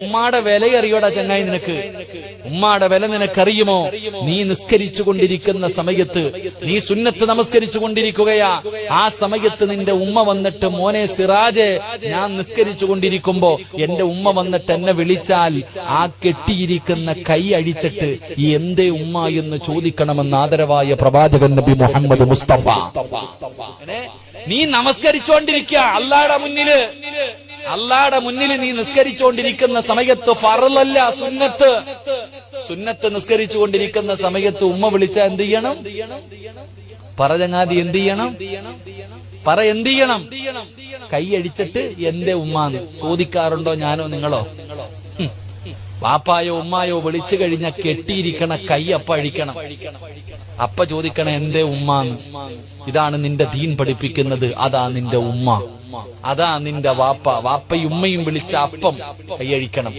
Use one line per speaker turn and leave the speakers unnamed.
ഉമ്മാടെ വില അറിയോടാ ചങ്ങായി നിനക്ക്? ഉമ്മാടെ വില നിനക്കറിയുമോ? നീ നിസ്കരിച്ചു കൊണ്ടിരിക്കുന്ന സമയത്ത്, നീ സുന്നത്ത് നമസ്കരിച്ചു കൊണ്ടിരിക്കുകയാ, ആ സമയത്ത് നിന്റെ ഉമ്മ വന്നിട്ട് മോനെ സിറാജെ ഞാൻ നിസ്കരിച്ചു കൊണ്ടിരിക്കുമ്പോ എന്റെ ഉമ്മ വന്നിട്ട് എന്നെ വിളിച്ചാൽ ആ കെട്ടിയിരിക്കുന്ന കൈ അഴിച്ചിട്ട് എന്തേ ഉമ്മ എന്ന് ചോദിക്കണമെന്ന് ആദരവായ പ്രവാചകൻ നബി മുഹമ്മദ് മുസ്തഫ. നീ നമസ്കരിച്ചുകൊണ്ടിരിക്കുക അല്ലാഹുടെ മുന്നിൽ നീ നിസ്കരിച്ചുകൊണ്ടിരിക്കുന്ന സമയത്ത് ഫർളല്ല സുന്നത്ത് നിസ്കരിച്ചുകൊണ്ടിരിക്കുന്ന സമയത്ത് ഉമ്മ വിളിച്ച എന്ത് ചെയ്യണം? ചങ്ങാതി എന്ത് ചെയ്യണം? എന്ത് ചെയ്യണം? കൈ അടിച്ചിട്ട് എന്റെ ഉമ്മാന്ന് ചോദിക്കാറുണ്ടോ ഞാനോ നിങ്ങളോ? വാപ്പായോ ഉമ്മായോ വിളിച്ചു കഴിഞ്ഞ കെട്ടിയിരിക്കണ കൈ അപ്പ അഴിക്കണം, അപ്പ ചോദിക്കണ എന്റെ ഉമ്മാന്ന്. ഇതാണ് നിന്റെ ദീൻ പഠിപ്പിക്കുന്നത്. അതാ നിന്റെ ഉമ്മ, അതാ നിന്റെ വാപ്പയും ഉമ്മയും വിളിച്ച അപ്പം കൈയഴിക്കണം.